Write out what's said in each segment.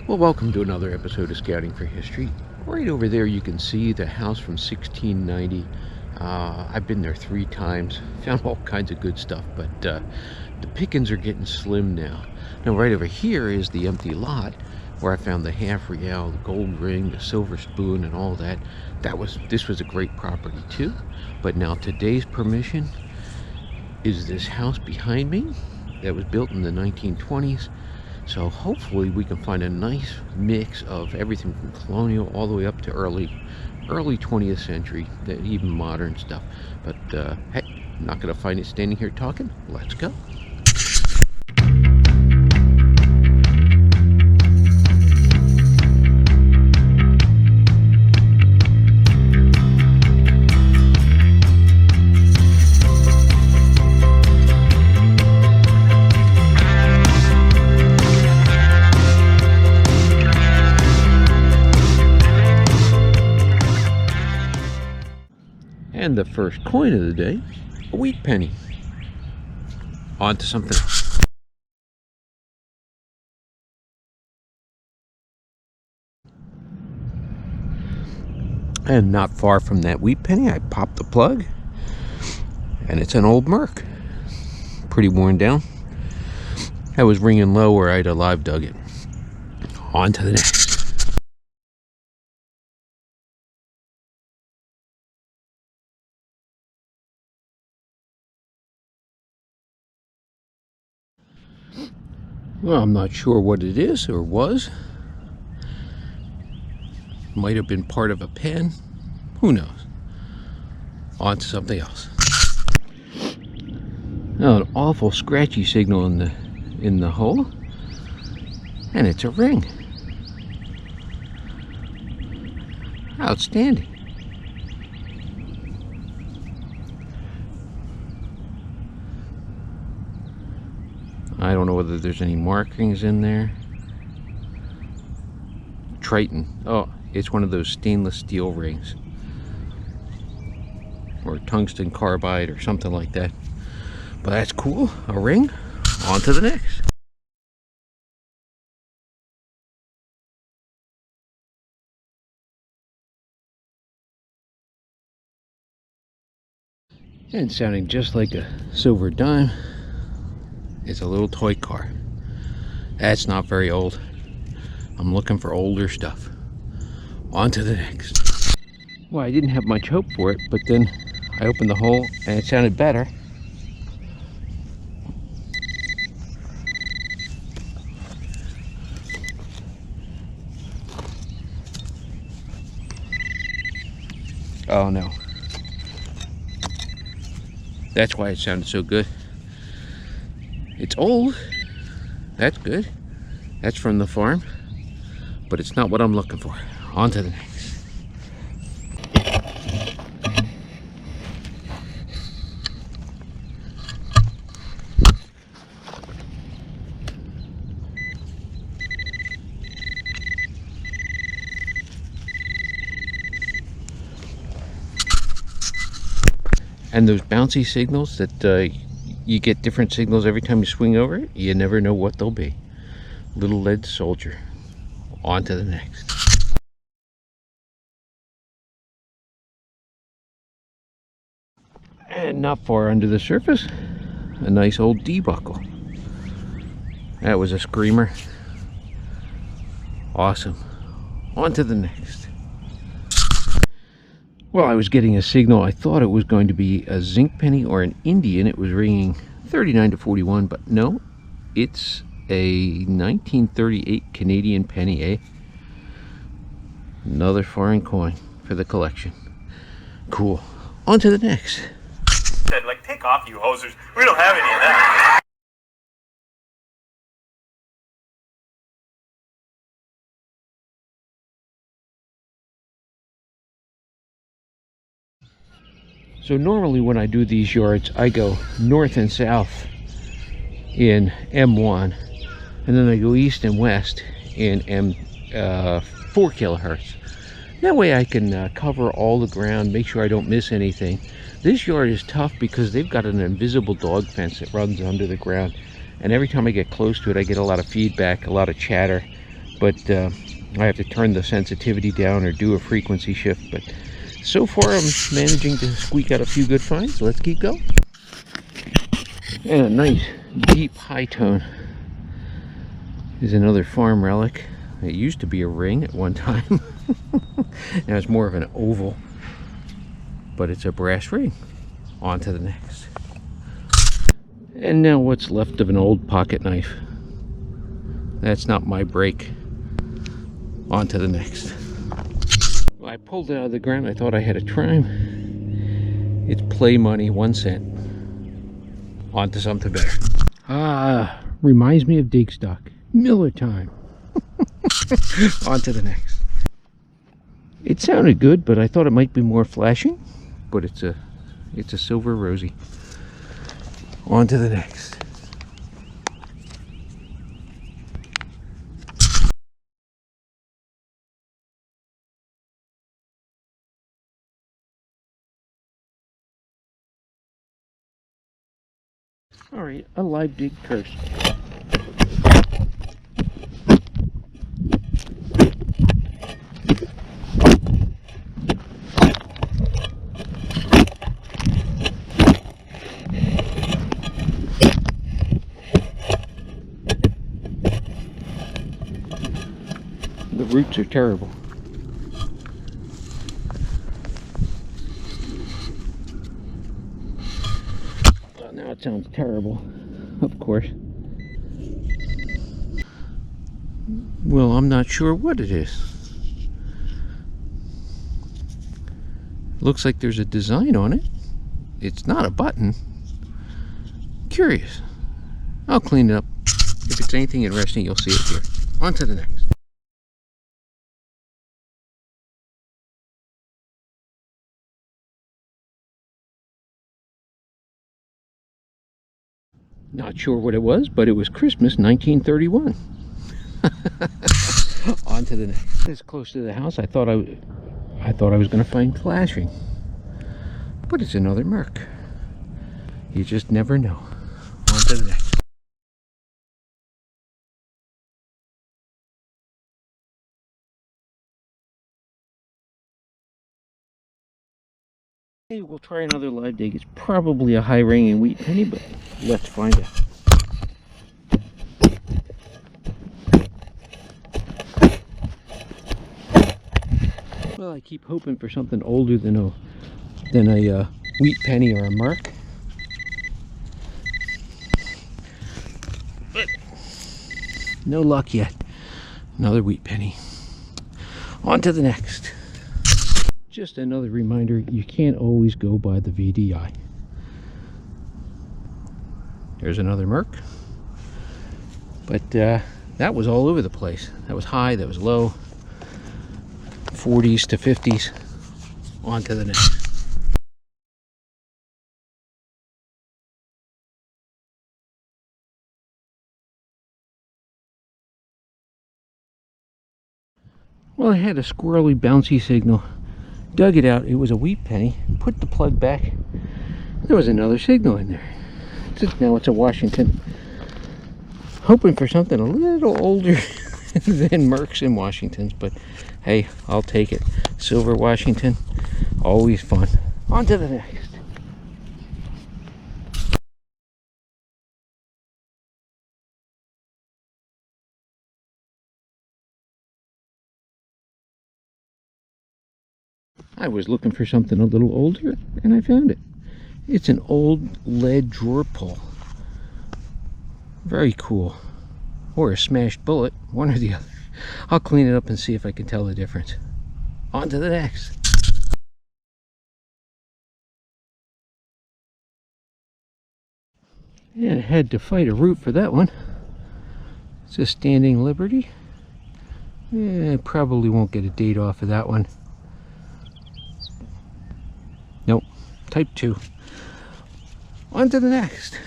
Well, welcome to another episode of Scouting for History. Right over there you can see the house from 1690. I've been there 3 times, found all kinds of good stuff, but the pickings are getting slim now. Now right over here is the empty lot where I found the half real, the gold ring, the silver spoon, and all that. This was a great property too. But now today's permission is this house behind me that was built in the 1920s. So hopefully we can find a nice mix of everything from colonial all the way up to early 20th century, even modern stuff. But hey, I'm not gonna find it standing here talking. Let's go. And the first coin of the day, a wheat penny. On to something else. And not far from that wheat penny, I popped the plug, and it's an old Merc. Pretty worn down. I was ringing low where I'd live dug it. On to the next. Well, I'm not sure what it is or was. Might have been part of a pen. Who knows? On to something else. Now, an awful scratchy signal in the hole, and it's a ring. Outstanding. I don't know whether there's any markings in there. Triton. Oh, it's one of those stainless steel rings. Or tungsten carbide or something like that. But that's cool. A ring. On to the next. And sounding just like a silver dime. It's a little toy car. That's not very old. I'm looking for older stuff. On to the next. Well, I didn't have much hope for it, but then I opened the hole and it sounded better. Oh no. That's why it sounded so good. It's old. That's good. That's from the farm. But it's not what I'm looking for. On to the next. And those bouncy signals that you get different signals every time you swing over it. You never know what they'll be. Little lead soldier. On to the next. And not far under the surface, a nice old D buckle. That was a screamer. Awesome. On to the next. Well, I was getting a signal. I thought it was going to be a zinc penny or an Indian. It was ringing 39 to 41, but no, it's a 1938 Canadian penny, eh? Another foreign coin for the collection. Cool. On to the next. Said, like, take off, you hosers. We don't have any of that. So normally when I do these yards, I go north and south in M1, and then I go east and west in 4 kilohertz. That way I can cover all the ground, make sure I don't miss anything. This yard is tough because they've got an invisible dog fence that runs under the ground, and every time I get close to it I get a lot of feedback, a lot of chatter, but I have to turn the sensitivity down or do a frequency shift. But so far I'm managing to squeak out a few good finds. Let's keep going. And a nice deep high tone is another farm relic. It used to be a ring at one time. Now it's more of an oval, but it's a brass ring. On to the next. And now what's left of an old pocket knife. That's not my break. On to the next. Well, I pulled it out of the ground. I thought I had a trime. It's play money, 1 cent. On to something better. Reminds me of dig stock. Miller time. On to the next. It sounded good, but I thought it might be more flashing. But it's a silver rosy. On to the next. All right, a live dig curse. The roots are terrible. Well, now it sounds terrible, of course. Well, I'm not sure what it is. Looks like there's a design on it. It's not a button. Curious. I'll clean it up. If it's anything interesting, you'll see it here. On to the next. Not sure what it was, but it was Christmas 1931. On to the next. This close to the house, I thought I was going to find flashing, but it's another Merc. You just never know. On to the next. Hey, we'll try another live dig. It's probably a high ringing wheat penny, but let's find out. Well, I keep hoping for something older than a wheat penny or a Merc. But no luck yet. Another wheat penny. On to the next. Just another reminder, you can't always go by the VDI. There's another Merc. But that was all over the place. That was high, that was low. 40s to 50s. On to the next. Well, I had a squirrely bouncy signal. Dug it out. It was a wheat penny. Put the plug back. There was another signal in there. Now it's a Washington. Hoping for something a little older than Mercs and Washingtons, but hey, I'll take it. Silver Washington, always fun. On to the next. I was looking for something a little older, and I found it. It's an old lead drawer pull. Very cool. Or a smashed bullet, one or the other. I'll clean it up and see if I can tell the difference. On to the next. And I had to fight a root for that one. It's a Standing Liberty. Probably won't get a date off of that one. Nope, type 2. On to the next.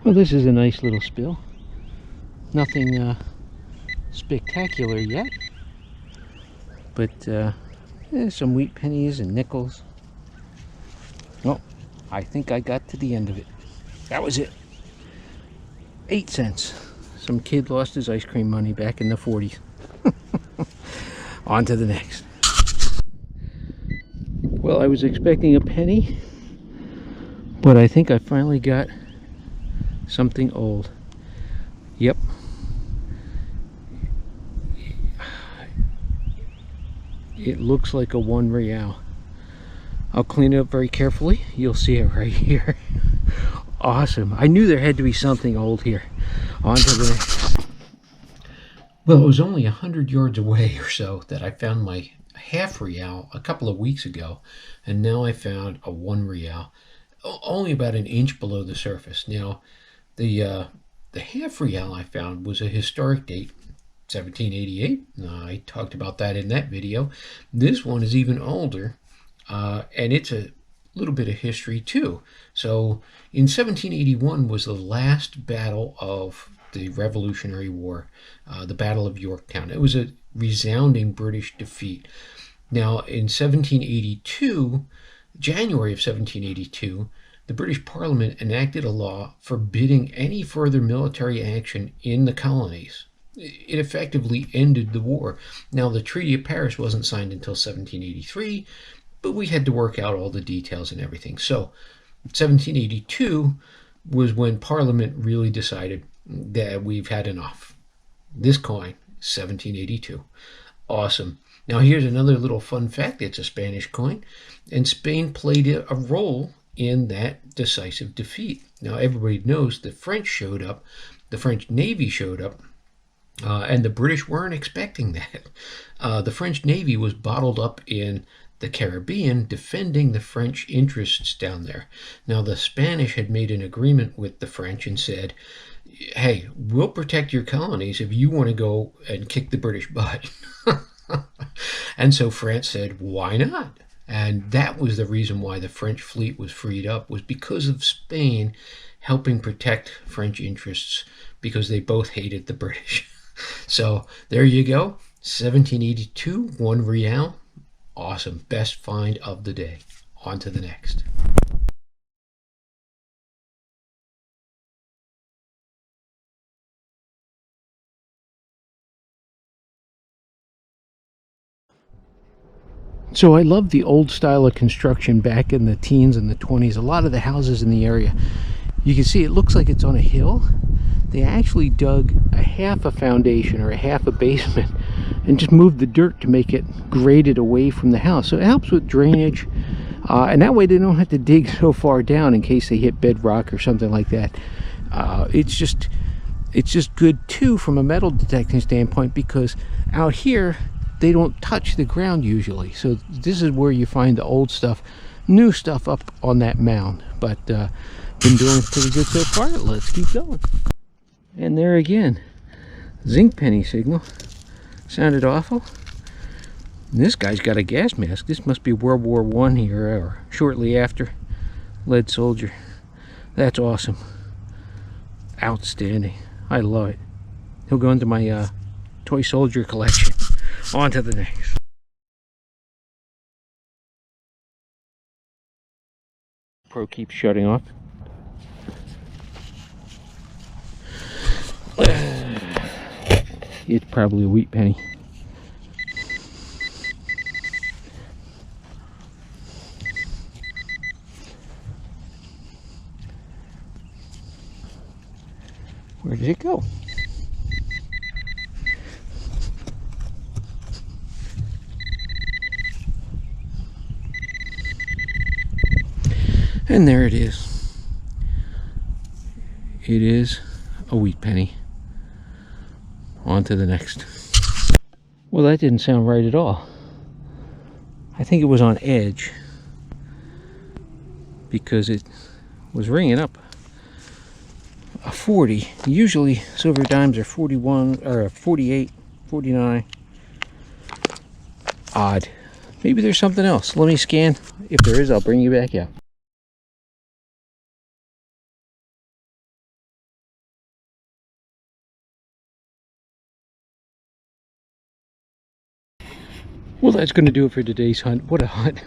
Well, this is a nice little spill. Nothing spectacular yet, But some wheat pennies and nickels. Oh, I think I got to the end of it. That was it. 8 cents. Some kid lost his ice cream money back in the 40s. On to the next. Well, I was expecting a penny, but I think I finally got something old. Yep. It looks like a 1 real. I'll clean it up very carefully. You'll see it right here. Awesome. I knew there had to be something old here. On to the next. Well, it was only 100 yards away or so that I found my half real a couple of weeks ago, and now I found a 1 real, only about an inch below the surface. Now, the half real I found was a historic date, 1788. I talked about that in that video. This one is even older, and it's a little bit of history too. So in 1781 was the last battle of the Revolutionary War, the Battle of Yorktown. It was a resounding British defeat. Now in 1782, January of 1782, the British Parliament enacted a law forbidding any further military action in the colonies. It effectively ended the war. Now, the Treaty of Paris wasn't signed until 1783, but we had to work out all the details and everything. So 1782 was when Parliament really decided that we've had enough. This coin, 1782. Awesome. Now here's another little fun fact. It's a Spanish coin, and Spain played a role in that decisive defeat. Now everybody knows the French showed up, the French Navy showed up, and the British weren't expecting that. The French Navy was bottled up in the Caribbean defending the French interests down there. Now the Spanish had made an agreement with the French and said, hey, we'll protect your colonies if you want to go and kick the British butt. And so France said, why not? And that was the reason why the French fleet was freed up, was because of Spain helping protect French interests, because they both hated the British. So there you go, 1782, 1 real. Awesome, best find of the day. On to the next. So I love the old style of construction back in the teens and the 20s. A lot of the houses in the area, you can see it looks like it's on a hill. They actually dug a half a foundation or a half a basement and just moved the dirt to make it graded away from the house. So it helps with drainage, and that way they don't have to dig so far down in case they hit bedrock or something like that. It's just good too from a metal detecting standpoint, because out here they don't touch the ground usually. So this is where you find the old stuff, new stuff up on that mound. But been doing pretty good so far. Let's keep going. And there again, zinc penny signal. Sounded awful. And this guy's got a gas mask. This must be World War I here, or shortly after. Lead soldier. That's awesome. Outstanding. I love it. He'll go into my toy soldier collection. On to the next. Pro keeps shutting off. It's probably a wheat penny. Where did it go? And there it is. It is a wheat penny. On to the next. Well, that didn't sound right at all. I think it was on edge, because it was ringing up a 40. Usually silver dimes are 41 or 48, 49. Odd. Maybe there's something else. Let me scan. If there is, I'll bring you back out. Well, that's going to do it for today's hunt. What a hunt.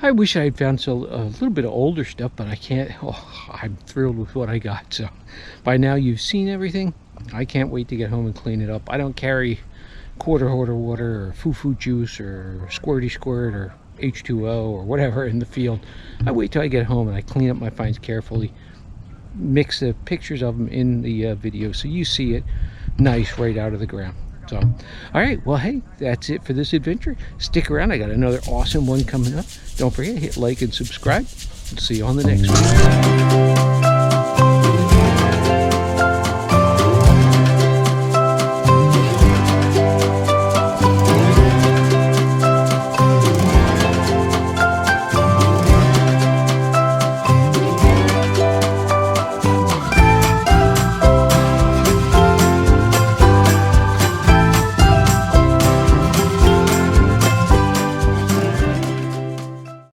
I wish I had found a little bit of older stuff, but I can't. Oh, I'm thrilled with what I got. So by now you've seen everything. I can't wait to get home and clean it up. I don't carry quarter hoarder water or foo-foo juice or squirty squirt or H2O or whatever in the field. I wait till I get home and I clean up my finds carefully, mix the pictures of them in the video so you see it nice right out of the ground. So, all right, well, hey, that's it for this adventure. Stick around. I got another awesome one coming up. Don't forget, hit like and subscribe. See you on the next one.